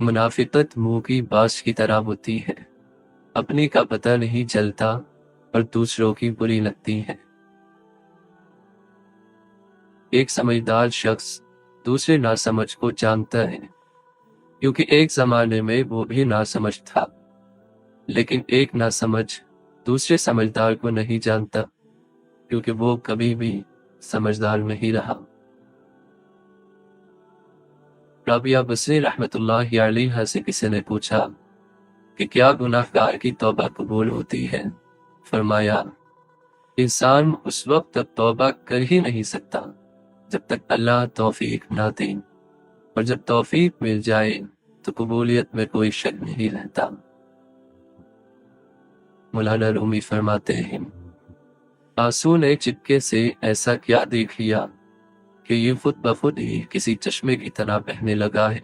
मुनाफिकत मुंह की बाज की तरह होती है, अपनी का पता नहीं चलता और दूसरों की बुरी लगती है। एक समझदार शख्स दूसरे नासमझ को जानता है, क्योंकि एक जमाने में वो भी नासमझ था, लेकिन एक नासमझ दूसरे समझदार को नहीं जानता, क्योंकि वो कभी भी समझदार नहीं रहा। राबिया बसरी रहमतुल्लाहि अलैहा से किसी ने पूछा कि क्या गुनाहगार की तौबा कबूल होती है? फरमाया, इंसान उस वक्त तक तौबा कर ही नहीं सकता जब तक अल्लाह तौफीक ना दे, और जब तौफीक मिल जाए तो कबूलियत में कोई शक नहीं रहता। मौलाना रूमी फरमाते हैं, आंसू ने चिपके से ऐसा क्या देख लिया कि ये खुद बखुद ही किसी चश्मे की तरह बहने लगा है।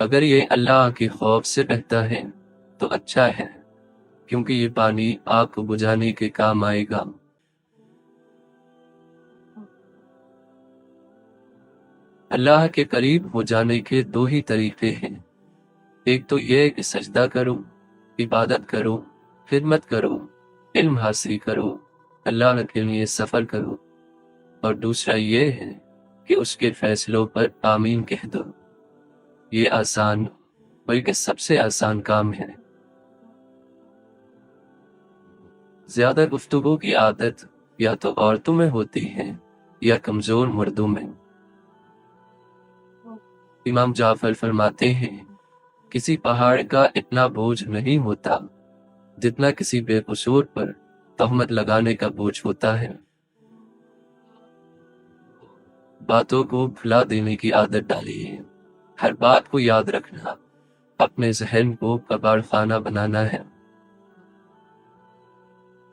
अगर ये अल्लाह के खौफ से बहता है तो अच्छा है, क्योंकि ये पानी आग को बुझाने के काम आएगा। अल्लाह के करीब हो जाने के दो ही तरीके हैं, एक तो ये कि सजदा करो, इबादत करो, खिदमत करो, इल्म हासिल करो, अल्लाह के लिए सफर करो, और दूसरा ये है कि उसके फैसलों पर आमीन कह दो। ये आसान, बल्कि सबसे आसान काम है। ज्यादा गुफ्तगू की आदत या तो औरतों में होती है या कमजोर मर्दों में। इमाम जाफर फरमाते हैं, किसी पहाड़ का इतना बोझ नहीं होता जितना किसी बेकसूर पर तहमत लगाने का बोझ होता है। बातों को भुला देने की आदत डालिए, हर बात को याद रखना, अपने जहन को कबाड़ खाना बनाना है।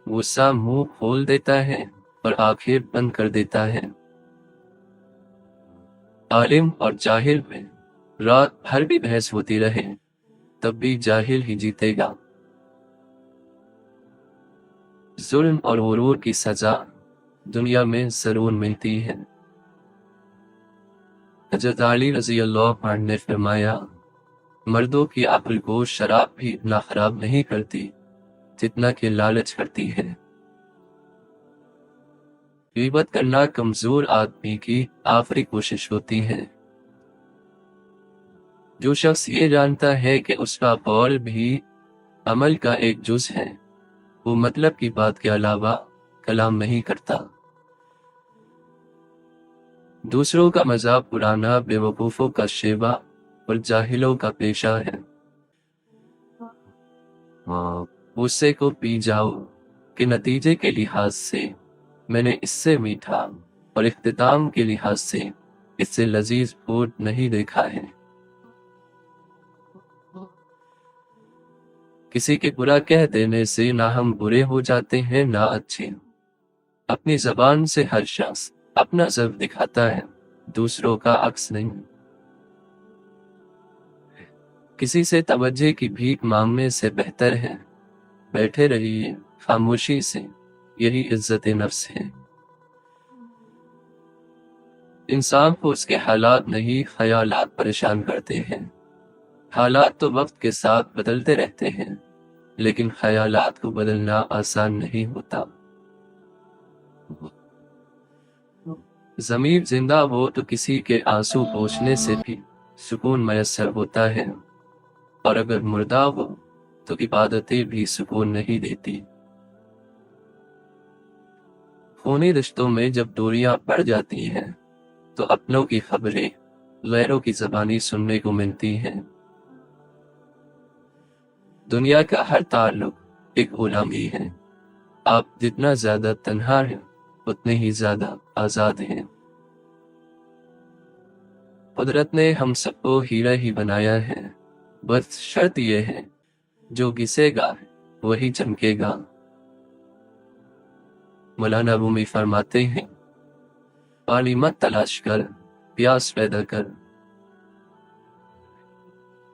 गुस्सा मुंह खोल देता है और आंखें बंद कर देता है। आलिम और जाहिल में रात भर भी बहस होती रहे तब भी जाहिल ही जीतेगा। जुल्म और गुरूर की सजा दुनिया में जरूर मिलती है। हज़रत अली रज़ी अल्लाह अन्हु ने फरमाया, मर्दों की अक्ल को शराब भी इतना खराब नहीं करती जितना कि लालच करती है। गीबत करना कमजोर आदमी की आखिरी कोशिश होती है। जो शख्स ये जानता है कि उसका कौल भी अमल का एक जुज है, वो मतलब की बात के अलावा कलाम नहीं करता। दूसरों का मजाक उड़ाना बेवकूफों का शेवा और जाहिलों का पेशा है। गुस्से को पी जाओ कि नतीजे के लिहाज से मैंने इससे मीठा और इख्तिताम के लिहाज से इससे लजीज फूड नहीं देखा है। किसी के बुरा कह देने से ना हम बुरे हो जाते हैं ना अच्छे। अपनी जबान से हर शख्स अपना ज़र्फ दिखाता है, दूसरों का अक्स नहीं। किसी से तवज्जो की भीख मांगने से बेहतर है बैठे रहिए खामोशी से, यही इज्जत नफ्स है। इंसान को उसके हालात नहीं ख्यालात परेशान करते हैं। हालात तो वक्त के साथ बदलते रहते हैं, लेकिन ख्यालात को बदलना आसान नहीं होता। ज़मीर जिंदा हो तो किसी के आंसू पोंछने से भी सुकून मैसर होता है, और अगर मुर्दा हो तो इबादतें भी सुकून नहीं देती। खूनी रिश्तों में जब दूरियां बढ़ जाती हैं तो अपनों की खबरें गैरों की ज़बानी सुनने को मिलती हैं। दुनिया का हर ताल्लुक एक गुलामी है। आप जितना ज्यादा तन्हा हैं उतने ही ज्यादा आजाद हैं। कुदरत ने हम सबको हीरा ही बनाया है, बस शर्त यह है जो घिसेगा वही चमकेगा। मौलाना रूमी फरमाते हैं, पानी मत तलाश कर, प्यास पैदा कर।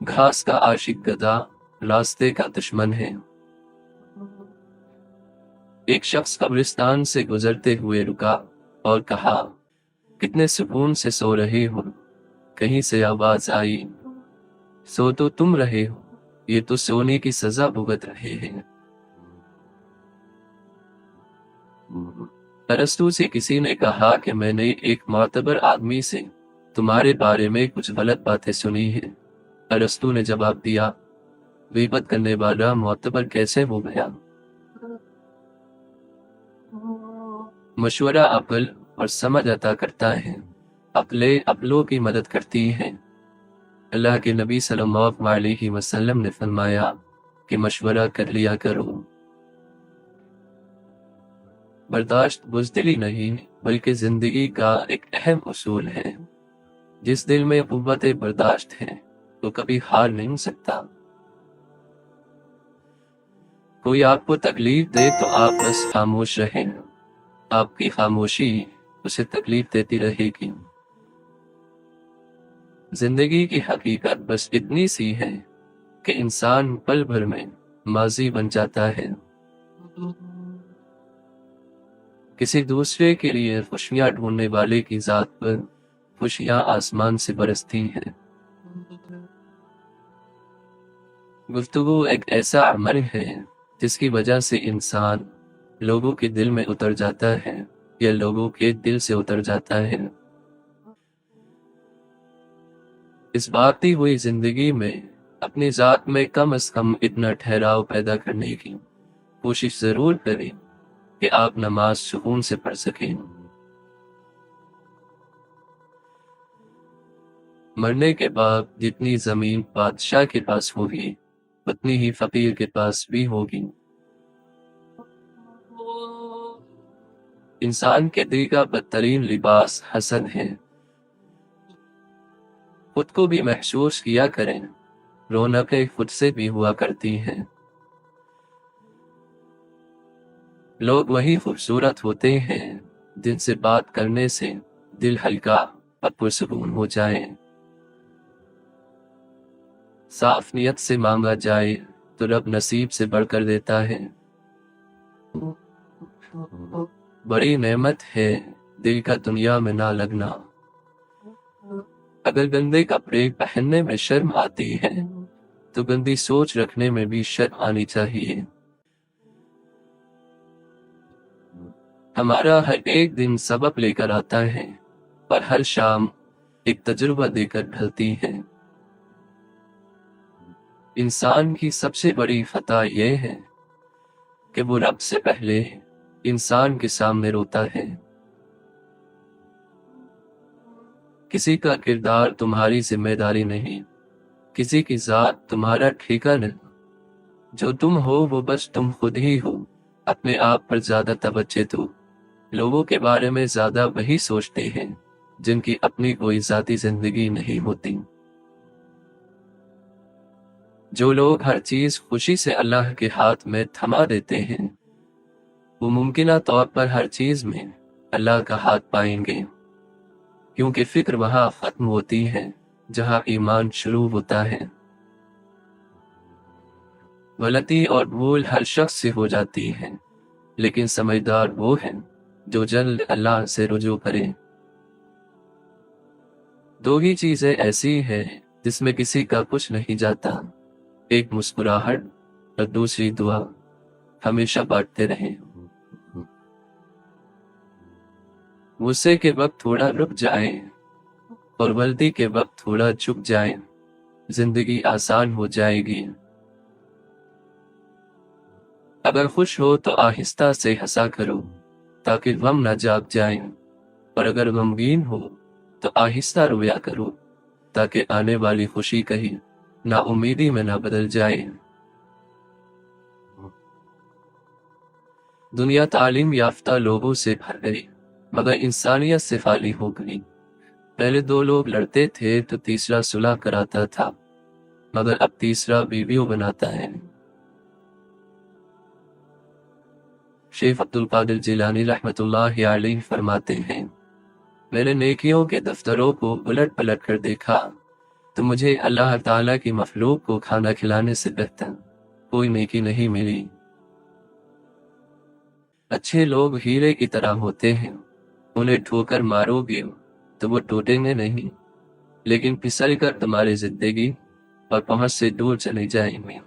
घास का आशिक गधा रास्ते का दुश्मन है। एक शख्स कब्रिस्तान से गुजरते हुए रुका और कहा, कितने सुकून से सो रहे हो। कहीं से आवाज आई, सो तो तुम रहे हो, ये तो सोने की सजा भुगत रहे हैं। अरस्तू से किसी ने कहा कि मैंने एक मातबर आदमी से तुम्हारे बारे में कुछ गलत बातें सुनी है। अरस्तू ने जवाब दिया, गीबत करने वाला मातबर कैसे हो गया? मशवरा अक्ल और समझ अता करता है, अक्लें अक्लों की मदद करती हैं। अल्लाह के नबी सल्लल्लाहु अलैहि वसल्लम ने फरमाया कि मशवरा कर लिया करो। बर्दाश्त बुज़दिली नहीं बल्कि जिंदगी का एक अहम उसूल है। जिस दिल में कुव्वत बर्दाश्त है तो कभी हार नहीं सकता। कोई आपको तकलीफ दे तो आप बस खामोश रहें, आपकी खामोशी उसे तकलीफ देती रहेगी। जिंदगी की हकीकत बस इतनी सी है कि इंसान पल भर में माजी बन जाता है। किसी दूसरे के लिए खुशियां ढूंढने वाले की जात पर खुशियां आसमान से बरसती हैं। गुफ्तगू एक ऐसा अमल है जिसकी वजह से इंसान लोगों के दिल में उतर जाता है या लोगों के दिल से उतर जाता है। इस भागती हुई जिंदगी में अपनी जात में कम से कम इतना ठहराव पैदा करने की कोशिश जरूर करें कि आप नमाज सुकून से पढ़ सकें। मरने के बाद जितनी जमीन बादशाह के पास होगी उतनी ही फकीर के पास भी होगी। इंसान के दिल का बदतरीन लिबास हसद है। खुद को भी महसूस किया करें, रौनकें खुद से भी हुआ करती हैं। लोग वही खूबसूरत होते हैं जिनसे बात करने से दिल हल्का और पुरसकून हो जाए। साफ नियत से मांगा जाए तो रब नसीब से बढ़कर देता है। बड़ी नेमत है दिल का दुनिया में ना लगना। अगर गंदे कपड़े पहनने में शर्म आती है तो गंदी सोच रखने में भी शर्म आनी चाहिए। हमारा हर एक दिन सबक लेकर आता है पर हर शाम एक तजुर्बा देकर ढलती है। इंसान की सबसे बड़ी खता यह है कि वो रब से पहले इंसान के सामने रोता है। किसी का किरदार तुम्हारी जिम्मेदारी नहीं, किसी की जात तुम्हारा ठेका नहीं। जो तुम हो वो बस तुम खुद ही हो। अपने आप पर ज्यादा तवज्जो दो। लोगों के बारे में ज्यादा वही सोचते हैं जिनकी अपनी कोई जाती जिंदगी नहीं होती। जो लोग हर चीज खुशी से अल्लाह के हाथ में थमा देते हैं वो मुमकिन तौर पर हर चीज में अल्लाह का हाथ पाएंगे, क्योंकि फिक्र वहां खत्म होती है जहां ईमान शुरू होता है। गलती और भूल हर शख्स से हो जाती है, लेकिन समझदार वो है जो जल्द अल्लाह से रुजू करे। दो ही चीजें ऐसी हैं जिसमें किसी का कुछ नहीं जाता, एक मुस्कुराहट और दूसरी दुआ। हमेशा बांटते रहें। गुस्से के वक्त थोड़ा रुक जाएं और गलती के वक्त थोड़ा झुक जाएं, जिंदगी आसान हो जाएगी। अगर खुश हो तो आहिस्ता से हंसा करो ताकि गम न जाग जाए, और अगर गमगीन हो तो आहिस्ता रोया करो ताकि आने वाली खुशी कहीं नाउमीदी में न बदल जाए। दुनिया तालीम याफ्ता लोगों से भर गई मगर इंसानियत से खाली हो गई। पहले दो लोग लड़ते थे तो तीसरा सुलह कराता था, मगर अब तीसरा वीडियो बनाता है। शेख अब्दुल कादिर जिलानी रहमतुल्लाहि अलैहि फरमाते हैं, मैंने नेकियों के दफ्तरों को उलट पलट कर देखा तो मुझे अल्लाह ताला की मखलूक को खाना खिलाने से बेहतर कोई नेकी नहीं मिली। अच्छे लोग हीरे की तरह होते हैं, उन्हें ठोकर मारोगे तो वो टूटेंगे नहीं, लेकिन फिसल कर तुम्हारी जिंदगी اور پہنچ سے دور چلے جائیں گے۔